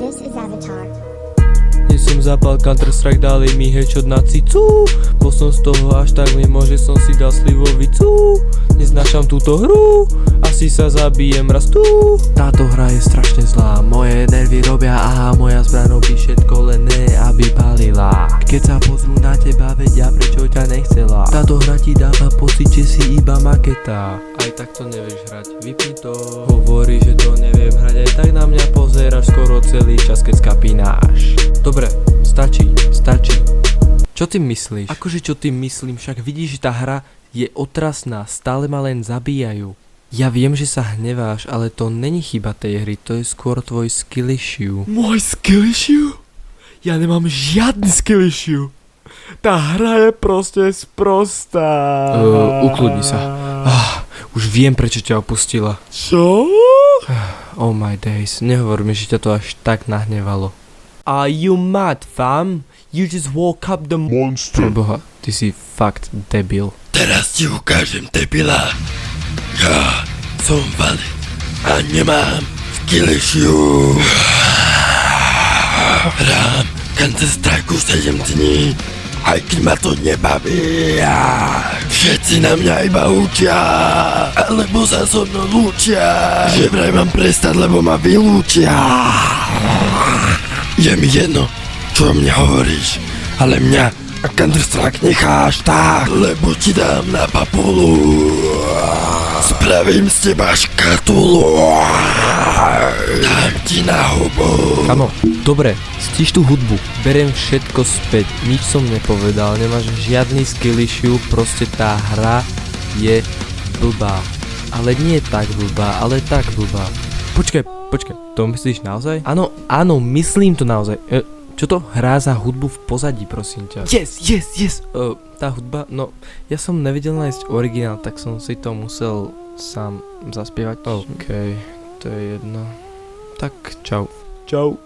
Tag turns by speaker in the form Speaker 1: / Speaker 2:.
Speaker 1: This is Avatar.
Speaker 2: Dnes som zapal Counter-Strike, dali mi headshot na cicu. Bol som z toho až tak mimo, že som si dal slivovicu. Neznášam túto hru, asi sa zabijem raz tu. Táto hra je strašne zlá, moje nervy robia aha, moja zbraň robí všetko len ne, aby palila. Keď sa pozrú na teba, vedia prečo ťa nechcela. Táto hra ti dáva pocit, že si iba maketa. Aj tak to nevieš hrať, vypni to. Hovorí, že to neviem hrať, aj tak na mňa pozeráš skoro celý čas, keď skapínáš. Dobre, stačí. Čo ty myslíš? Akože čo ty myslím, však vidíš, že tá hra je otrasná, stále ma len zabíjajú. Ja viem, že sa hneváš, ale to není chyba tej hry, to je skôr tvoj skill issue. Môj skill issue? Ja nemám žiadny skill issue. Tá hra je proste sprostá. Ukludni sa. Už viem, prečo ťa opustila.
Speaker 3: Čo?
Speaker 2: Oh my days, nehovor mi, že ťa to až tak nahnevalo. Are you mad, fam? You just woke up the
Speaker 3: Monster.
Speaker 2: Preboha, ty si fakt debil.
Speaker 4: Teraz ti ukážem, debila. Ja som valid a nemám skill issue. Hrám Counter-Strike 7 dní, aj keď ma to nebaví. Všetci na mňa iba učia, alebo sa so mnou lúčia, že vraj mám prestať, lebo ma vylúčia. Je mi jedno, čo o mne hovoríš, ale mňa a Counter-Strike necháš tak, lebo ti dám na papulu. Spravím z teba škatulu. Dám ti na hubu.
Speaker 2: Kamo, dobre, stíš tú hudbu, beriem všetko späť, nič som nepovedal, nemáš žiadny skill issue, proste tá hra je blbá. Ale nie tak blbá, ale tak blbá. Počkaj, to myslíš naozaj? Áno, myslím to naozaj. Čo to? Hrá za hudbu v pozadí, prosím ťa. Yes. Tá hudba, no, ja som nevedel nájsť originál, tak som si to musel sám zaspievať. OK, to je jedno. Tak čau.